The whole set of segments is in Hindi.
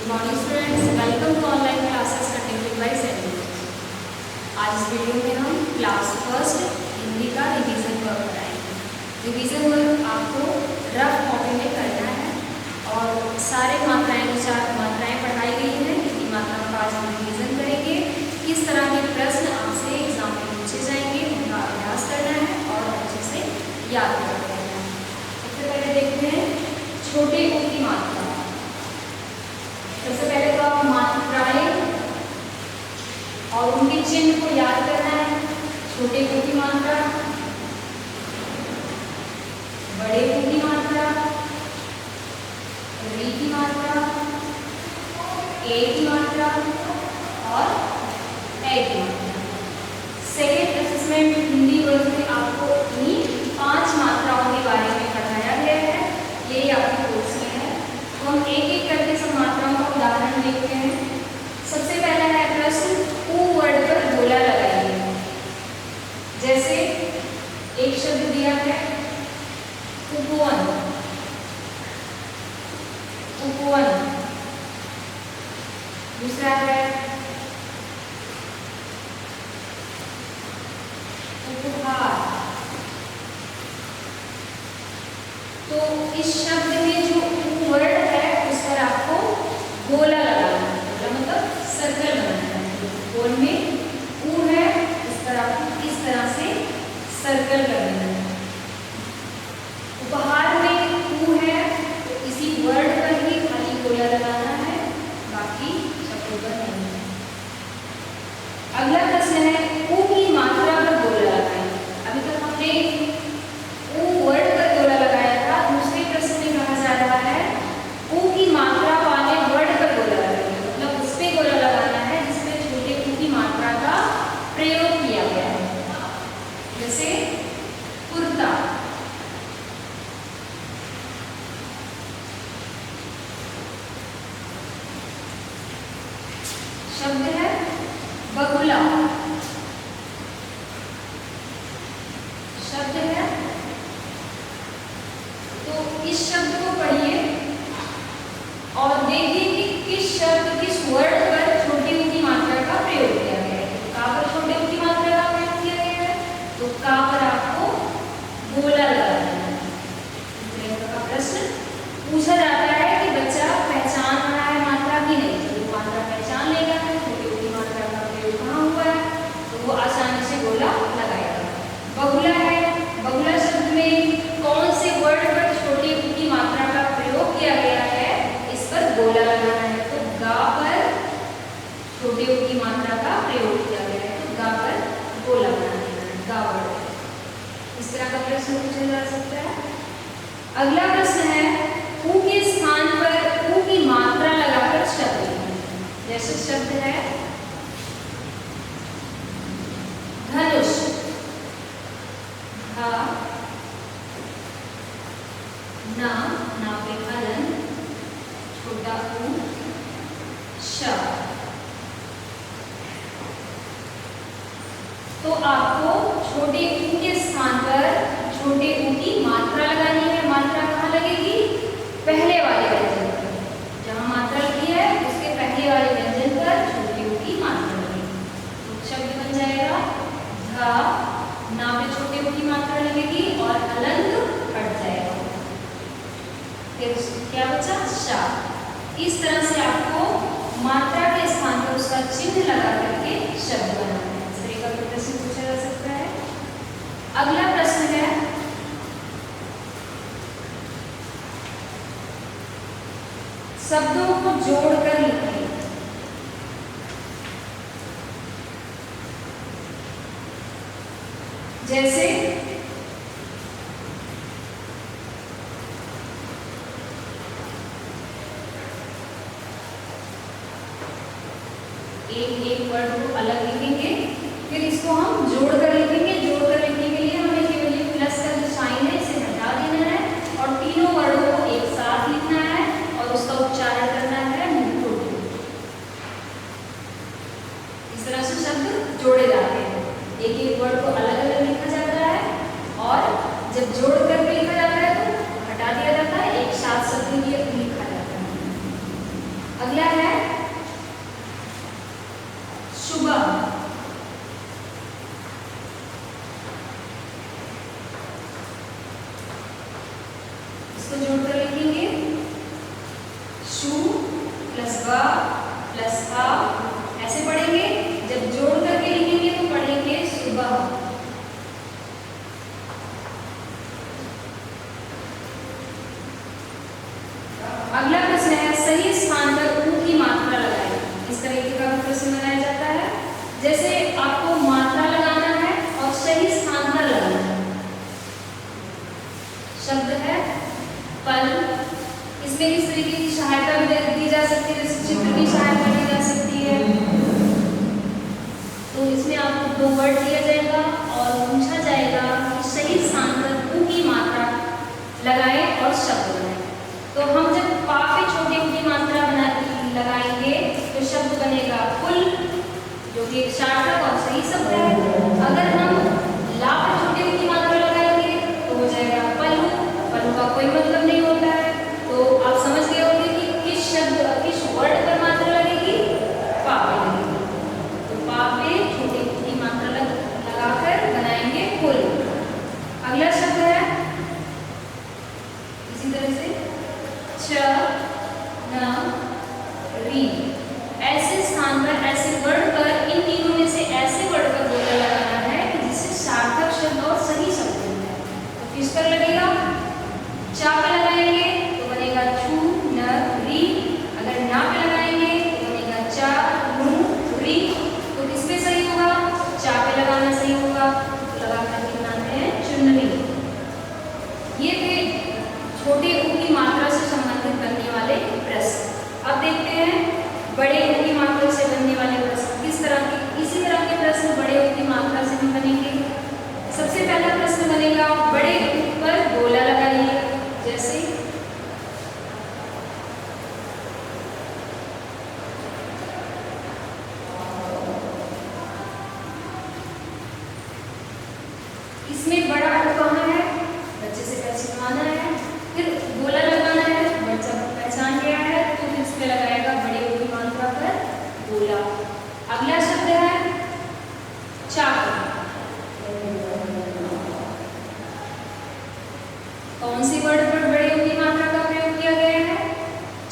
Good morning students, welcome to online classes conducted by Saini. आज इस वीडियो में हम क्लास फर्स्ट हिंदी का रिवीजन वर्क कराएंगे। रिवीजन वर्क आपको रफ कॉपी में करना है और सारे मात्राएं पढ़ाई गई हैं। हिंदी मात्राओं का आज हम रिवीजन करेंगे। किस तरह के प्रश्न आपसे एग्जाम में पूछे जाएंगे उनका अभ्यास करना है और अच्छे से याद करना है। सबसे पहले देखते हैं छोटे ऊ की मात्रा। सबसे पहले तो आप मात्राएं और उनके चिन्ह को याद करना है। छोटे ऊ की मात्रा, बड़े ऊ की मात्रा, री की मात्रा, ए की मात्रा और ए की मात्रा। सेकेंड असेसमेंट हिंदी वर्ग में आपको इन्हीं 5 मात्राओं के बारे में पढ़ाया गया है। ये आपके कोर्स में है, तो हम एक एक करके सब मात्राओं का उदाहरण देखते हैं। सबसे पहला है प्रश्न, ऊ वर्ड पर गोला लगाइए। जैसे एक शब्द दिया है उपवन, उपवन। दूसरा है उपहार। तो इस शब्द में जो ऊ वर्ड है उस पर आपको गोला लगाना है, मतलब सर्कल बनाना है। गोल में ऊ है, इस पर आपको इस तरह से सर्कल कर देना है। उपहार में ऊ है तो इसी वर्ड पर ही खाली गोला लगाना है, बाकी शब्दों पर नहीं है। अगला प्रश्न है ऊ की मात्रा पर गोला लगाएं। अभी तक हमने ऊ वर्ड पर गोला लगाया था। दूसरे प्रश्न में कहा जा रहा है ऊ की मात्रा वाले वर्ड पर गोला लगाएं, मतलब उस पे गोला लगाना है जिसमें छोटे ऊ की मात्रा का प्रयोग किया गया है। जैसे कुर्ता, शब्द है बगुला, शब्द है। तो इस शब्द को पढ़िए और देखिए कि किस शब्द किस वर्ड पर छोटे ऊ की मात्रा का प्रयोग किया गया है। तो का पर छोटे ऊ की मात्रा का प्रयोग किया गया है, तो का पर आपको गोला लगाना है। इस तरह का प्रश्न पूछा जाता है कि बच्चा पहचान रहा है मात्रा की नहीं, तो मात्रा पहचान लेगा छोटे ऊ की मात्रा का प्रयोग कहाँ हुआ है, तो वो आसानी से गोला लगाएगा। बगुला है, बगुला शब्द में कौन से वर्ड पर छोटे ऊ की मात्रा का प्रयोग किया गया है, इस पर गोला लगाना है। तो गा पर छोटे ऊ की मात्रा का प्रयोग किया गया है, तो गा पर गोला लगाना है, गा वर्ड। इस तरह का प्रश्न पूछा जा सकता है। अगला प्रश्न है ऊ के स्थान पर ऊ की मात्रा लगाकर शब्द लिखें। जैसे शब्द है धनुष, धा, ना पे हलन, छोटा ऊ, श। तो आपको छोटे ऊ के स्थान पर छोटे ऊ की मात्रा लगानी है। मात्रा कहाँ लगेगी? पहले वाले व्यंजन पर। जहाँ मात्रा लिखी है उसके पहले वाले व्यंजन पर छोटे ऊ की मात्रा लगेगी। तो शब्द बन जाएगा धा, ना पे छोटे ऊ की मात्रा लगेगी और हलंत हट जाएगा। फिर क्या बचा? शा। इस तरह से आपको मात्रा के स्थान पर उसका चिन्ह लगा करके शब्द बनाना है। इस तरह का प्रश्न पूछा जा सकता है। अगला प्रश्न है शब्दों को जोड़कर लिखें। जैसे एक वर्ड को अलग लिखेंगे, फिर इसको हम जोड़कर लिखेंगे। जोड़कर लिखने के लिए हमें केवल ये प्लस का जो साइन है इसे हटा देना है और तीनों वर्डों को एक साथ लिखना है और उसका उच्चारण करना है मुंह। इस तरह से शब्द जोड़े जाते हैं। एक एक वर्ड को अलग अलग लिखा जाता है और जब जोड़ करके लिखा जाता है तो हटा दिया जाता है, एक साथ शब्द लिखा जाता है। अगला है सुबह। इसको जोड़कर लिखेंगे शु प्लस ब प्लस आ, ऐसे पढ़ेंगे। जब जोड़ करके लिखेंगे तो पढ़ेंगे सुबह। अगला प्रश्न है सही स्थान पर ऊ की मात्रा लगाएं। इस तरीके का प्रश्न बनाया जाता है। जैसे आपको मात्रा लगाना है और सही स्थान पर लगाना है। शब्द है पल। इसमें किस तरीके की सहायता भी दी जा सकती है, जैसे चित्र की सहायता ली जा सकती है। तो इसमें आपको 2 वर्ड दिया जाएगा और पूछा जाएगा कि सही स्थान पर ऊ की मात्रा लगाएं और शब्द बनाएं। तो हम जब पा पे छोटी ऊ की मात्रा लगाएंगे तो शब्द बनेगा पुल, जो कि एक सार्थक और सही शब्द है। अगर हम ला पे छोटी ऊ की मात्रा लगाएंगे तो हो जाएगा पलू। पलू का कोई मतलब नहीं होता है। तो आप समझ गए होंगे कि किस शब्द किस वर्ड पर मात्रा लगेगी, पा पे लगेगी। तो पा पे छोटी ऊ की मात्रा लगाकर बनाएंगे पुल। अगला शब्द है इसी तरह से च न री। ऐसे स्थान पर, ऐसे वर्ड पर, इन तीनों में से ऐसे वर्ड पर गोला लगाना है कि जिससे सार्थक शब्द और सही शब्द बनता है। तो किस पर लगेगा? चा पे लगाएंगे तो बनेगा छू न री। अगर ना पे लगाएंगे तो बनेगा चा नु री। तो किस पे सही होगा? चा पे लगाना सही होगा। तो लगा करके बनाते हैं चुनरी। ये थे छोटे ऊ की मात्रा से संबंधित बनने वाले प्रश्न। अब देखते हैं बड़े ऊ की मात्रा से बनने वाले प्रश्न किस तरह के। इसी तरह के प्रश्न बड़े ऊ की मात्रा से भी बनेंगे। सबसे पहला प्रश्न बनेगा बड़े ऊ पर गोला लगाइए। जैसे इसमें बड़ा ऊ कहाँ है, बच्चे से पहचाना है, फिर गोला लगाना है, बच्चा पहचान गया है तो फिर इस पे लगाएगा बड़े ऊ की मात्रा पर गोला। अगला शब्द है चाकू। कौन सी वर्ड पर बड़े ऊ की मात्रा का प्रयोग किया गया है?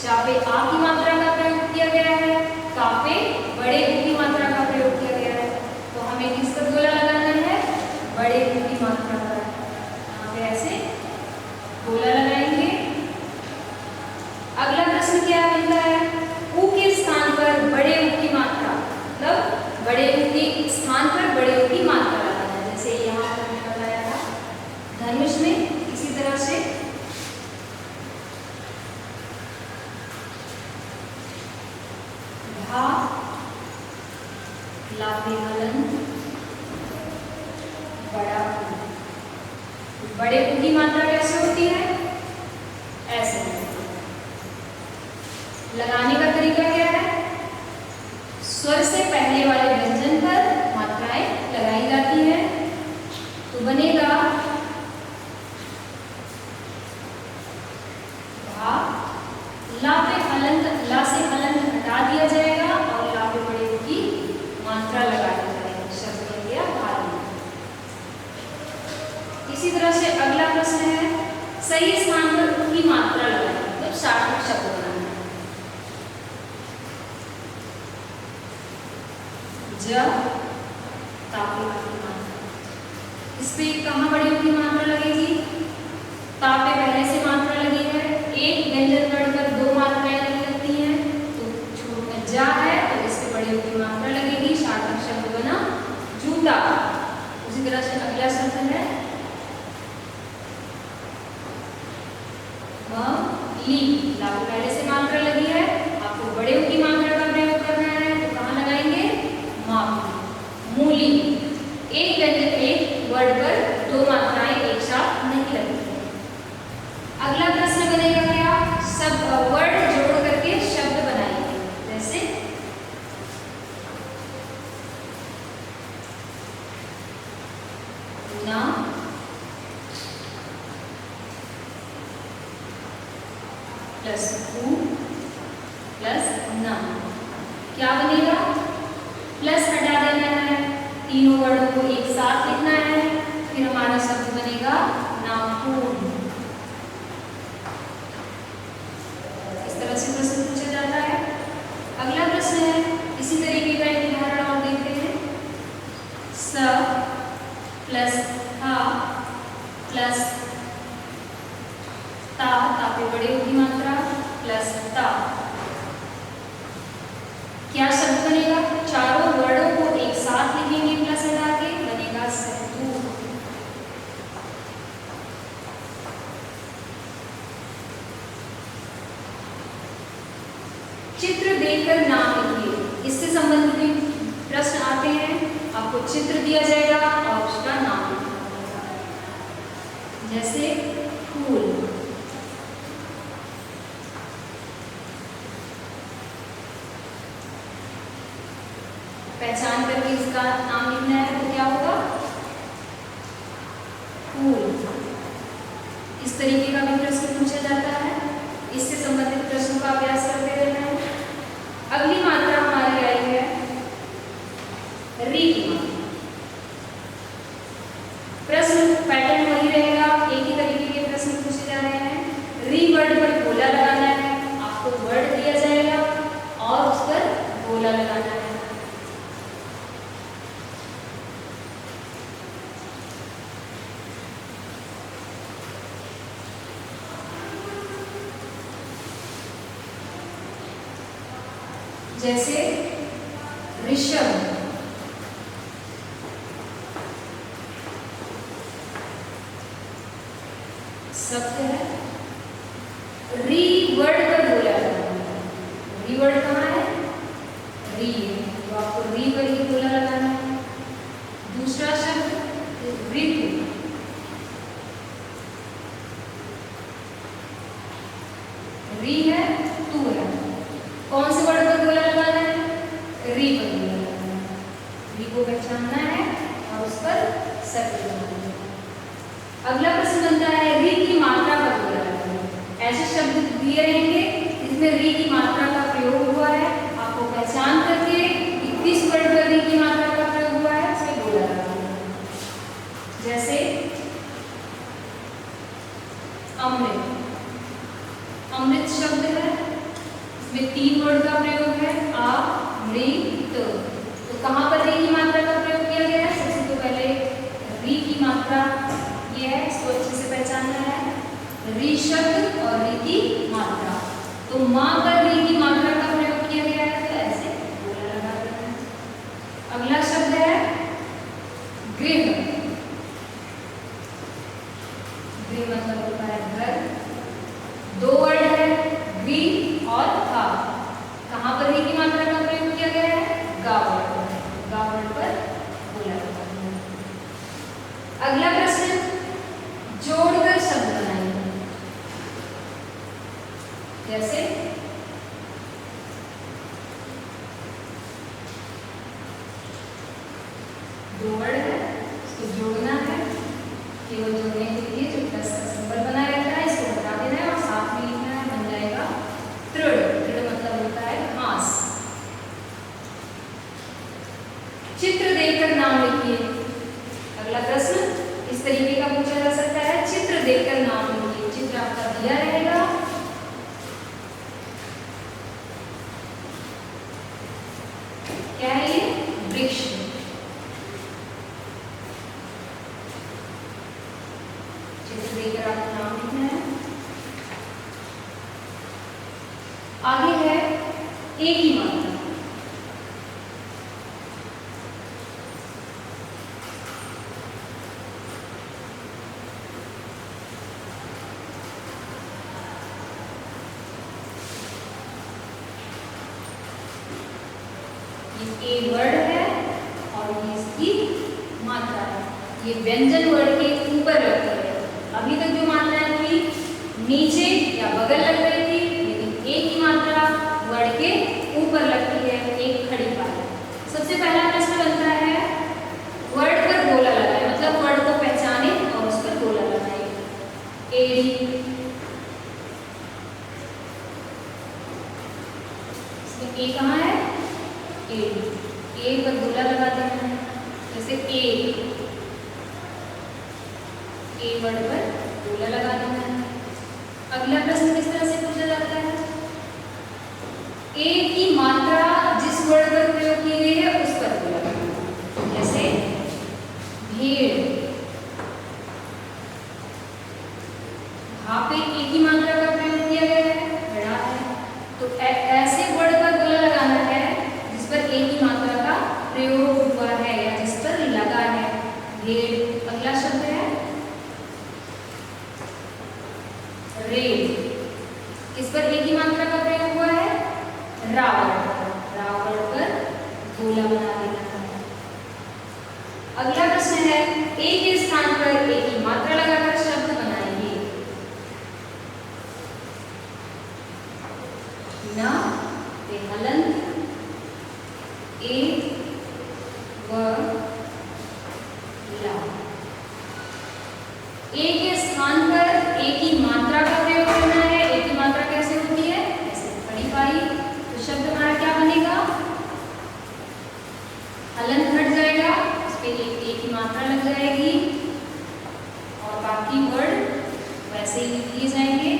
चा पे आ की मात्रा का प्रयोग किया गया है, का पे बड़े ऊ की मात्रा का प्रयोग किया गया है। तो हमें किस पर गोला लगाना है? बड़े ऊ की मात्रा पर। यहाँ पे ऐसे गोला लगाएंगे। अगला प्रश्न क्या मिलता है? ऊ के स्थान पर बड़े ऊ की मात्रा, मतलब बड़े ऊ के स्थान पर बड़े ऊ की मात्रा लगाना है। जैसे यहाँ पर मैंने बताया था धनुष में, इसी तरह से घा लापे हलन बड़ा ऊ। बड़े ऊ की मात्रा कैसे होती है? ऐसे। लगाने का तरीका क्या है? स्वर से पहले वाले व्यंजन पर मात्राएं लगाई जाती हैं। तो बनेगा भा। ला पे हलंत, ला से हलंत हटा दिया जाएगा और ला पे बड़े ऊ की मात्रा लगा दी जाएगी। शब्द बन गया भारी। इसी तरह से अगला प्रश्न है सही स्थान पर ऊ की मात्रा लगाएं, मतलब सार्थक शब्द बनाना है। ज तापे की मात्रा, इस पे कहाँ बड़ी ऊ की मात्रा लगेगी? तापे पहले से मात्रा लगी है। एक व्यंजन वर्ण पर 2 मात्राएं लगी रहती हैं। तो छोटा जा है तो इस पे बड़ी ऊ की मात्रा लगेगी। सार्थक शब्द बना जूता। उसी तरह से अगला शब्द है ली। ला पहले से मात्रा लगी है, आपको बड़े ऊ की मात्रा का प्रयोग करना है तो कहाँ लगाएंगे? माप मूली। एक व्यंजन एक वर्ड पर 2 मात्राएं एक साथ नहीं लगती। अगला प्रश्न बनेगा क्या? शब्द क्या बनेगा? प्लस हटा देना है, तीनों वर्डों को एक साथ लिखना है, फिर हमारा शब्द बनेगा नाखून। इस तरह से प्रश्न पूछा जाता है। अगला प्रश्न है, इसी तरीके का एक उदाहरण और देखते हैं। स प्लस हा प्लस ता, ता पे बड़े की मात्रा प्लस ता, क्या शब्द बनेगा? चारों वर्डों को एक साथ लिखेंगे प्लस हटा के, बनेगा सहतूत। चित्र देखकर नाम लिखिए। इससे संबंधित प्रश्न आते हैं, आपको चित्र दिया जाएगा और उसका नाम लिखना होगा। जैसे फूल, पहचान करके इसका नाम लिखना है तो क्या होगा? फूल। इस तरीके का भी प्रश्न पूछा जाता है। इससे संबंधित प्रश्नों का अभ्यास करते रहना है। अगली मात्रा हमारी आई है री की मात्रा। प्रश्न पैटर्न वही रहेगा, एक ही तरीके के प्रश्न पूछे जा रहे हैं। री वर्ड पर गोला लगाना है, आपको वर्ड दिया जाएगा और उस पर गोला लगाना है। जैसे ऋषभ, शब्द है, री वर्ड पर बोला जाता है। री वर्ड कहाँ है? री है, तो आपको री पर ही बोला लगाना है। दूसरा शब्द ऋतु, री है, तू है, कौन से वर्ड पर गोला लगाना है? री पर गोला लगाना है। री को पहचानना है और उस पर सर्कल लगाना है। अगला प्रश्न बनता है री की मात्रा पर गोला लगाना है। ऐसे शब्द दिए रहेंगे जिसमें री की मात्रा का प्रयोग हुआ है, आपको पहचान करके किस वर्ड पर री की मात्रा का प्रयोग हुआ है उसमें गोला लगाना है। जैसे अमृत, अमृत शब्द है, इसमें तीन वर्ड का प्रयोग है, आ मृत। तो कहाँ पर री की मात्रा का प्रयोग किया गया है? सबसे तो पहले री की मात्रा ये है, इसको अच्छे से पहचानना है। री शब्द और री की मात्रा, तो माँ पर री की मात्रा का प्रयोग किया गया है, तो ऐसे गोला लगा देना है। अगला शब्द है गृह। गृह मतलब होता है घर। दो वर्ड है, गृह और हा। कहाँ पर री की मात्रा का प्रयोग किया गया है? गा वर्ड पर। गा वर्ड पर बोला जाता है। अगला प्रश्न, जोड़कर शब्द बनाएंगे। जैसे दो वर्ड है, इसको जोड़ना है, केवल जोड़ने के लिए जो प्लस का सिंबल बना रहता है इसको बता देना है और साथ में लिखना है, बन जाएगा दृढ़। दृढ़ मतलब होता है घास। चित्र देखकर नाम लिखिए। अगला प्रश्न इस तरीके का पूछा जा सकता है, चित्र देखकर नाम लिखिए। चित्र आपका दिया रहेगा, क्या है ये? वृक्ष। चित्र देखकर आपको नाम लिखना है। आगे है एक ही मात्रा। ये वर्ड है और ये इसकी मात्रा है। ये व्यंजन वर्ड के ऊपर लगती है। अभी तक जो मात्राएं थी नीचे या बगल लग रही थी, लेकिन एक ही मात्रा वर्ड के ऊपर लगती है, एक खड़ी बात। सबसे पहला प्रश्न बनता है वर्ड पर गोला लगाए, मतलब वर्ड को पहचाने और उस पर गोला लगाए। एड़ी, इसमें ए कहाँ है? ए पर गोला लगा देना है, जैसे ए वर्ड पर गोला लगा देना है। अगला प्रश्न किस तरह से पूछा जाता है? ए की मात्रा जिस वर्ड पर प्रयोग की गई है उस पर गोला लगाना, जैसे भेड़। यहाँ पे ए की मात्रा का प्रयोग किया गया है, बड़ा है, तो ऐसे वर्ड पर गोला लगाना है जिस पर ए की मात्रा का प्रयोग हुआ है या जिस पर लगा है। भेड़। अगला शब्द है रेल। किस पर ए की मात्रा का प्रयोग हुआ है? रावण। रावण पर गोला बना देना है। अगला प्रश्न है ए के स्थान पर ए की मात्रा लगाकर शब्द बनाइए। न पे हलंत, ए व ला। ए के स्थान पर ए की मात्रा का प्रयोग करना है। ए की मात्रा कैसे होती है? ऐसे खड़ी पाई, तो शब्द हमारा क्या बनेगा? हलंत हट जाएगा, उस पे ए की मात्रा लग जाएगी और बाकी वर्ड वैसे ही लिख दिए जाएंगे।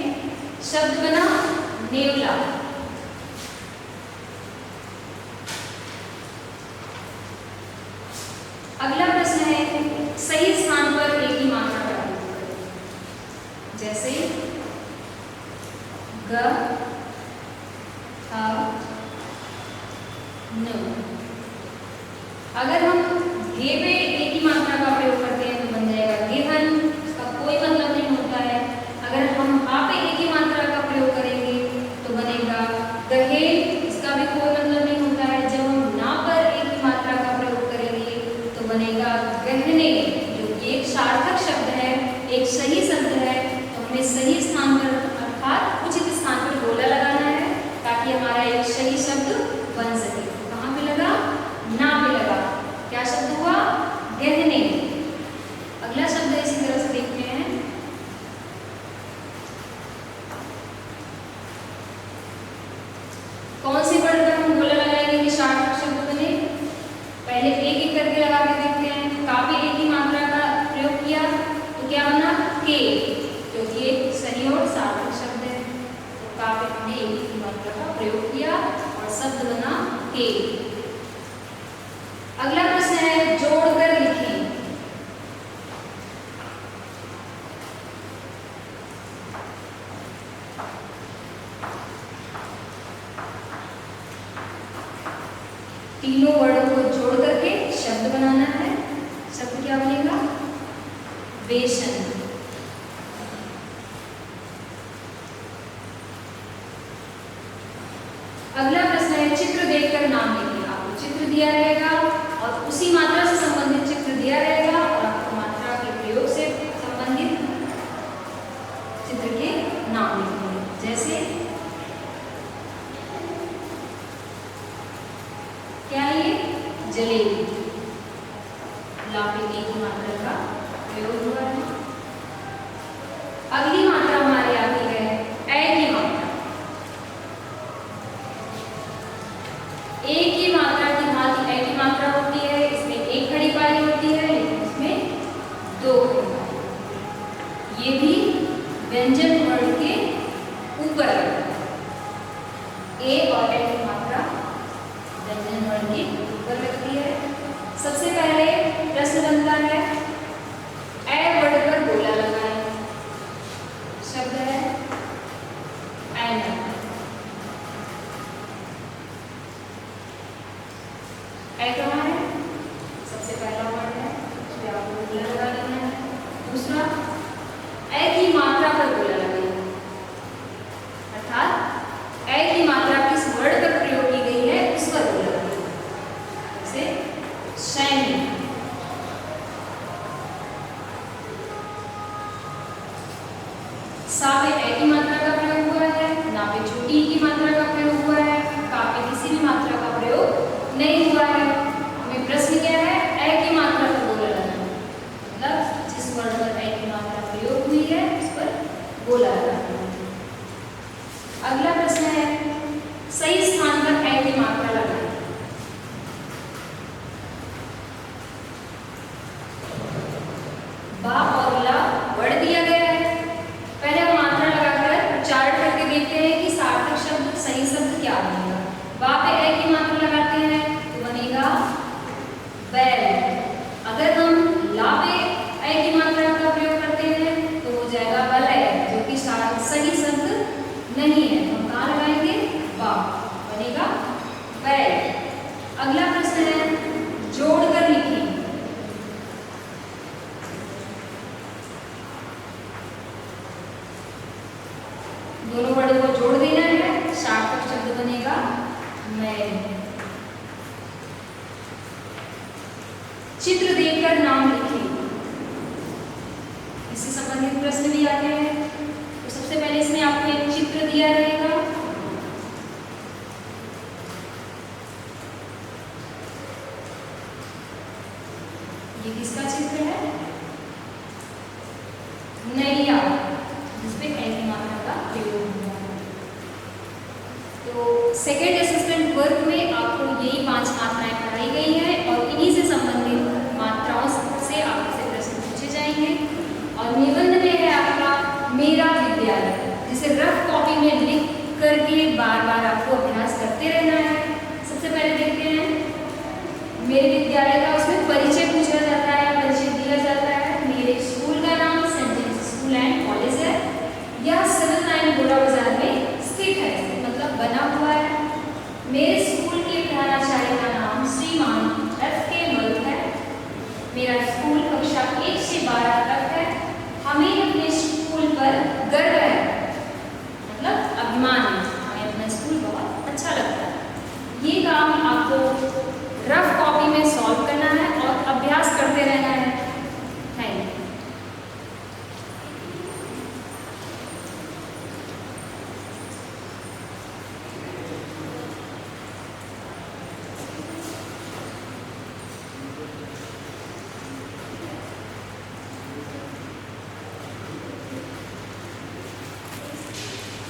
शब्द बना नेवला। अगला प्रश्न है सही स्थान पर ए की मात्रा का प्रयोग करें, जैसे ग, थ, न। अगर हम घे पे ए की मात्रा का प्रयोग करते हैं तो बन जाएगा गेहन, इसका कोई मतलब नहीं होता है। अगर हम हा पे ए की मात्रा का प्रयोग करेंगे तो बनेगा गहे, इसका भी कोई मतलब नहीं होता है। जब हम ना पर ए की मात्रा का प्रयोग करेंगे तो बनेगा गहने, जो कि एक सार्थक शब्द है, एक सही शब्द है। तो हमें सही स्थान पर अर्थात उचित स्थान पर गोला लगाना है ताकि हमारा एक सही शब्द बन सके। तो कहाँ पे लगा? ना पे लगा। क्या शब्द हुआ? गहने। अगला शब्द इसी तरह से देखते हैं। कौन से वर्ड पर हम गोला लगाएंगे कि सार्थक शब्द बने? पहले एक एक करके लगा के देखते हैं। का पे ए की मात्रा का प्रयोग किया तो क्या बना? के, जो कि एक सही और सार्थक शब्द है। तो का पे हमने ए की मात्रा का प्रयोग किया और शब्द बना के। अगला प्रश्न है जोड़कर लिखें। तीनों वर्डों को जोड़ करके शब्द बनाना है। शब्द क्या बनेगा? बेसन। अगला प्रश्न है चित्र देखकर नाम लिखिए। आपको चित्र दिया रहेगा और उसी मात्रा से संबंधित चित्र दिया रहेगा और आपको मात्रा के प्रयोग से संबंधित चित्र के नाम लिखेंगे। जैसे क्या ये? जलेबी। लापे ए की मात्रा का प्रयोग हुआ है। अगली मात्रा हमारी आती है ए की मात्रा। ए की मात्रा की भांति ए की मात्रा होती है, इसमें एक खड़ी पाई होती है लेकिन इसमें दो खड़ी पाई। ये भी व्यंजन वर्ण के ऊपर लगता है। ए और ए की मात्रा व्यंजन वर्ण के ऊपर लगती है। सबसे पहले प्रश्न बनता है ए वर्ड पर गोला लगाएं। शब्द है ऐनक। ए कहाँ है? सबसे पहला वर्ड है, उसमें आपको गोला लगा देना है। दूसरा, ए की मात्रा पर गोला लगाएं, अर्थात ए की मात्रा किस वर्ड पर प्रयोग की गई है उस पर गोला लगाएं। जैसे सैनिक। सा पे ए की मात्रा का प्रयोग हुआ है, ना पे छोटी ई की मात्रा का प्रयोग हुआ है, का पे किसी भी मात्रा का प्रयोग नहीं हुआ है। हमें प्रश्न क्या है? ए की मात्रा पर गोला लगाना, मतलब जिस वर्ड पर ए की मात्रा है। चित्र देखकर नाम लिखें। इससे संबंधित प्रश्न भी आते हैं। तो सबसे पहले इसमें आपको एक चित्र दिया रहेगा। ये किसका चित्र है? नैया, जिसपे है की मात्रा का प्रयोग हुआ है। तो सेकेंड असेसमेंट वर्क में आपको यही 5 मात्राएं पढ़ाई गई हैं और इन्हीं से संबंधित मात्राओं से आपसे प्रश्न पूछे जाएंगे। और निबंध में है आपका मेरा विद्यालय, जिसे रफ कॉपी में लिख करके बार बार आपको अभ्यास करते रहना है। सबसे पहले देखते हैं मेरे विद्यालय का, उसमें परिचय पूछा जाता है, परिचय दिया जाता है। मेरे स्कूल का नाम saint James school and college है। यह सिविल लाइन गोला बाजार में स्थित है, मतलब बना हुआ है। मेरे स्कूल के प्रधानाचार्य का नाम श्रीमान F.K. मलिक है। मेरा स्कूल कक्षा 1 से 12 तक है। हमें अपने स्कूल पर गर्व है, मतलब अभिमान है, हमें अपना स्कूल बहुत अच्छा लगता है। ये काम आपको रफ